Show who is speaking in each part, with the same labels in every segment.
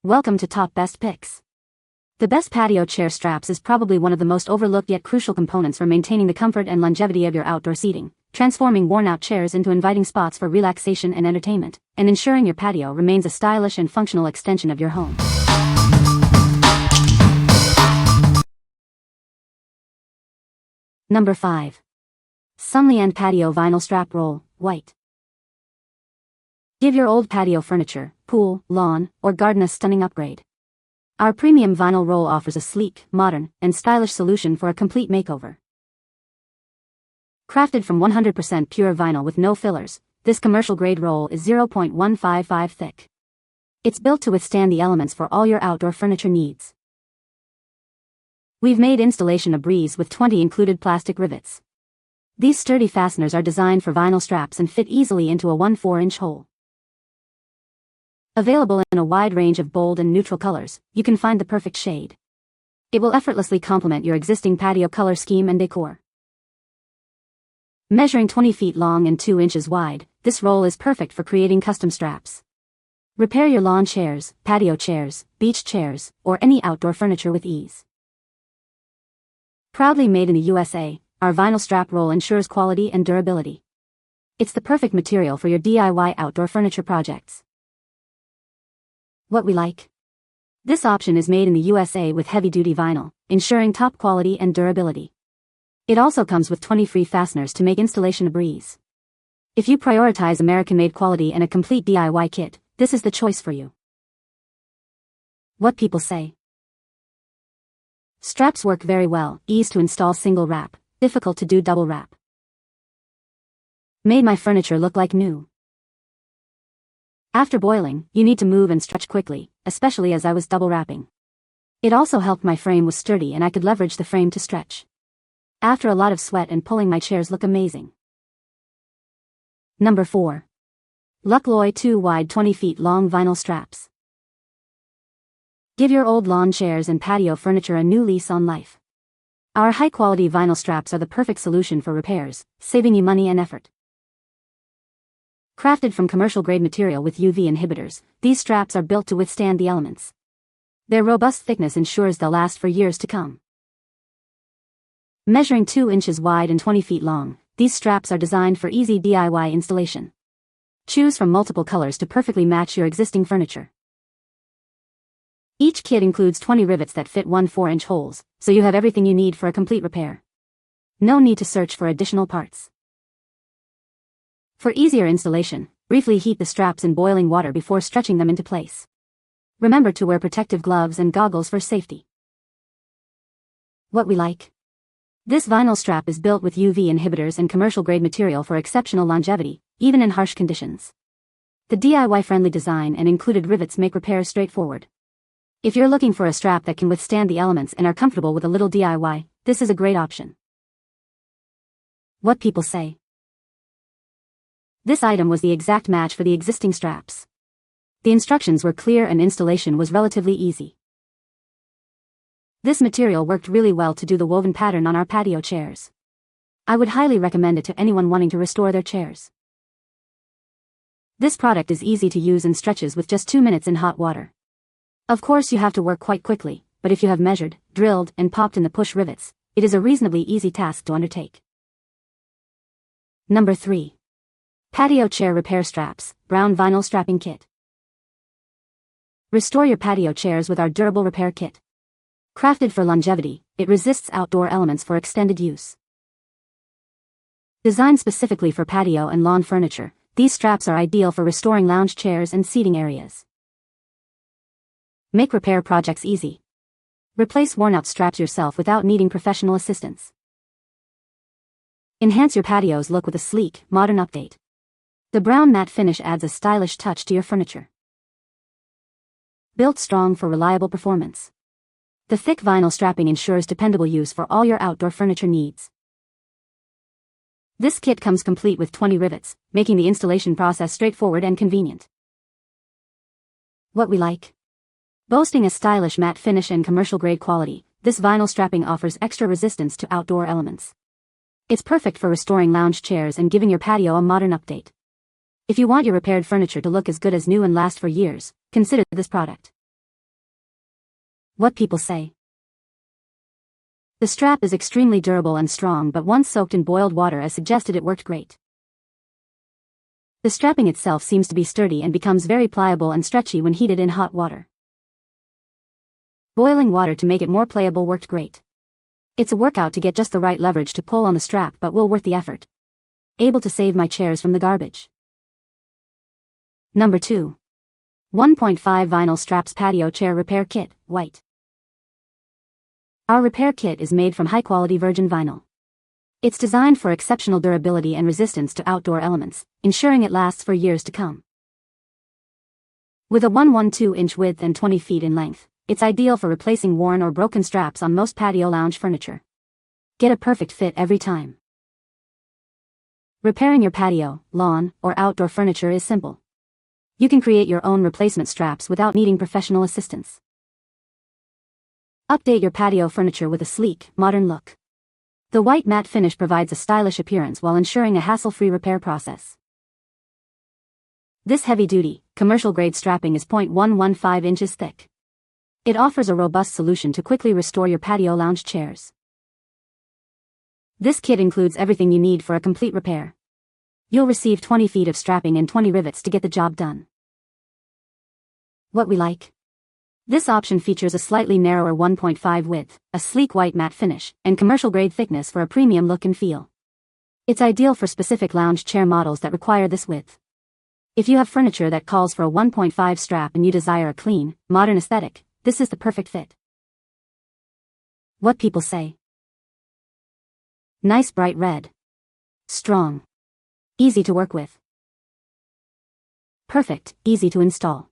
Speaker 1: Welcome to Top Best Picks. The best patio chair straps is probably one of the most overlooked yet crucial components for maintaining the comfort and longevity of your outdoor seating, transforming worn-out chairs into inviting spots for relaxation and entertainment, and ensuring your patio remains a stylish and functional extension of your home. Number 5. Sunnliand Patio Vinyl Strap Roll, White. Give your old patio furniture, pool, lawn, or garden a stunning upgrade. Our premium vinyl roll offers a sleek, modern, and stylish solution for a complete makeover. Crafted from 100% pure vinyl with no fillers, this commercial-grade roll is 0.155 thick. It's built to withstand the elements for all your outdoor furniture needs. We've made installation a breeze with 20 included plastic rivets. These sturdy fasteners are designed for vinyl straps and fit easily into a 1/4-inch hole. Available in a wide range of bold and neutral colors, you can find the perfect shade. It will effortlessly complement your existing patio color scheme and decor. Measuring 20 feet long and 2 inches wide, this roll is perfect for creating custom straps. Repair your lawn chairs, patio chairs, beach chairs, or any outdoor furniture with ease. Proudly made in the USA, our vinyl strap roll ensures quality and durability. It's the perfect material for your DIY outdoor furniture projects. What we like? This option is made in the USA with heavy-duty vinyl, ensuring top quality and durability. It also comes with 20 free fasteners to make installation a breeze. If you prioritize American-made quality and a complete DIY kit, this is the choice for you. What people say. Straps work very well, easy to install single wrap, difficult to do double wrap. Made my furniture look like new. After boiling, you need to move and stretch quickly, especially as I was double wrapping. It also helped my frame was sturdy and I could leverage the frame to stretch. After a lot of sweat and pulling, my chairs look amazing. Number 4. LukLoy 2 wide 20 feet long vinyl straps. Give your old lawn chairs and patio furniture a new lease on life. Our high-quality vinyl straps are the perfect solution for repairs, saving you money and effort. Crafted from commercial-grade material with UV inhibitors, these straps are built to withstand the elements. Their robust thickness ensures they'll last for years to come. Measuring 2 inches wide and 20 feet long, these straps are designed for easy DIY installation. Choose from multiple colors to perfectly match your existing furniture. Each kit includes 20 rivets that fit 1/4-inch holes, so you have everything you need for a complete repair. No need to search for additional parts. For easier installation, briefly heat the straps in boiling water before stretching them into place. Remember to wear protective gloves and goggles for safety. What we like? This vinyl strap is built with UV inhibitors and commercial-grade material for exceptional longevity, even in harsh conditions. The DIY-friendly design and included rivets make repairs straightforward. If you're looking for a strap that can withstand the elements and are comfortable with a little DIY, this is a great option. What people say. This item was the exact match for the existing straps. The instructions were clear and installation was relatively easy. This material worked really well to do the woven pattern on our patio chairs. I would highly recommend it to anyone wanting to restore their chairs. This product is easy to use and stretches with just 2 minutes in hot water. Of course you have to work quite quickly, but if you have measured, drilled, and popped in the push rivets, it is a reasonably easy task to undertake. Number 3. Patio Chair Repair Straps, Brown Vinyl Strapping Kit. Restore your patio chairs with our durable repair kit. Crafted for longevity, it resists outdoor elements for extended use. Designed specifically for patio and lawn furniture, these straps are ideal for restoring lounge chairs and seating areas. Make repair projects easy. Replace worn-out straps yourself without needing professional assistance. Enhance your patio's look with a sleek, modern update. The brown matte finish adds a stylish touch to your furniture. Built strong for reliable performance. The thick vinyl strapping ensures dependable use for all your outdoor furniture needs. This kit comes complete with 20 rivets, making the installation process straightforward and convenient. What we like? Boasting a stylish matte finish and commercial-grade quality, this vinyl strapping offers extra resistance to outdoor elements. It's perfect for restoring lounge chairs and giving your patio a modern update. If you want your repaired furniture to look as good as new and last for years, consider this product. What people say. The strap is extremely durable and strong, but once soaked in boiled water as suggested, it worked great. The strapping itself seems to be sturdy and becomes very pliable and stretchy when heated in hot water. Boiling water to make it more pliable worked great. It's a workout to get just the right leverage to pull on the strap, but well worth the effort. Able to save my chairs from the garbage. Number 2. 1.5 Vinyl Straps Patio Chair Repair Kit, White. Our repair kit is made from high-quality virgin vinyl. It's designed for exceptional durability and resistance to outdoor elements, ensuring it lasts for years to come. With a 112-inch width and 20 feet in length, it's ideal for replacing worn or broken straps on most patio lounge furniture. Get a perfect fit every time. Repairing your patio, lawn, or outdoor furniture is simple. You can create your own replacement straps without needing professional assistance. Update your patio furniture with a sleek, modern look. The white matte finish provides a stylish appearance while ensuring a hassle-free repair process. This heavy-duty, commercial-grade strapping is 0.115 inches thick. It offers a robust solution to quickly restore your patio lounge chairs. This kit includes everything you need for a complete repair. You'll receive 20 feet of strapping and 20 rivets to get the job done. What we like. This option features a slightly narrower 1.5 width, a sleek white matte finish, and commercial-grade thickness for a premium look and feel. It's ideal for specific lounge chair models that require this width. If you have furniture that calls for a 1.5 strap and you desire a clean, modern aesthetic, this is the perfect fit. What people say. Nice bright red. Strong. Easy to work with. Perfect, easy to install.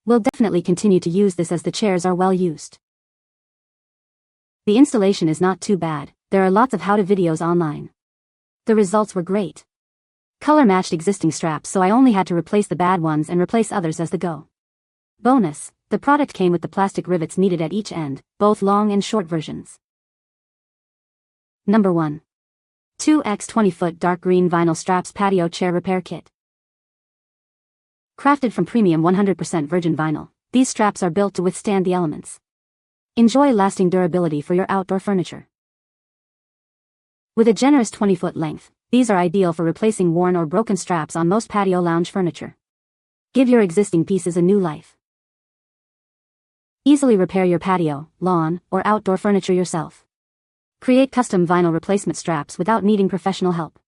Speaker 1: We'll definitely continue to use this as the chairs are well used. The installation is not too bad, there are lots of how-to videos online. The results were great. Color matched existing straps, so I only had to replace the bad ones and replace others as they go. Bonus, the product came with the plastic rivets needed at each end, both long and short versions. Number 1. 2x 20-foot dark green vinyl straps patio chair repair kit. Crafted from premium 100% virgin vinyl, these straps are built to withstand the elements. Enjoy lasting durability for your outdoor furniture. With a generous 20-foot length, these are ideal for replacing worn or broken straps on most patio lounge furniture. Give your existing pieces a new life. Easily repair your patio, lawn, or outdoor furniture yourself. Create custom vinyl replacement straps without needing professional help.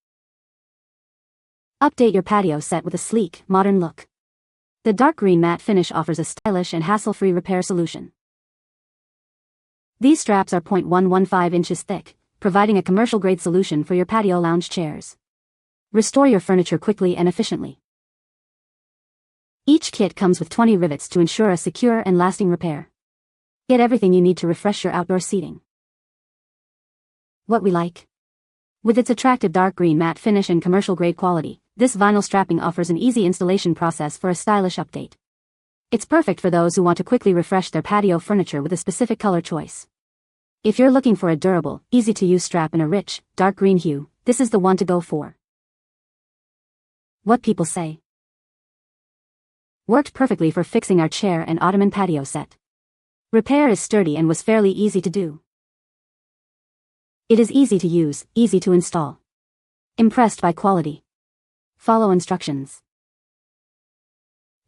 Speaker 1: Update your patio set with a sleek, modern look. The dark green matte finish offers a stylish and hassle-free repair solution. These straps are 0.115 inches thick, providing a commercial-grade solution for your patio lounge chairs. Restore your furniture quickly and efficiently. Each kit comes with 20 rivets to ensure a secure and lasting repair. Get everything you need to refresh your outdoor seating. What we like. With its attractive dark green matte finish and commercial-grade quality, this vinyl strapping offers an easy installation process for a stylish update. It's perfect for those who want to quickly refresh their patio furniture with a specific color choice. If you're looking for a durable, easy-to-use strap in a rich, dark green hue, this is the one to go for. What people say. Worked perfectly for fixing our chair and ottoman patio set. Repair is sturdy and was fairly easy to do. It is easy to use, easy to install. Impressed by quality. Follow instructions.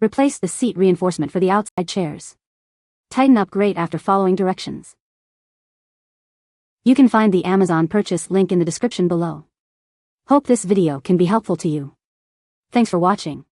Speaker 1: Replace the seat reinforcement for the outside chairs. Tighten up great after following directions. You can find the Amazon purchase link in the description below. Hope this video can be helpful to you. Thanks for watching.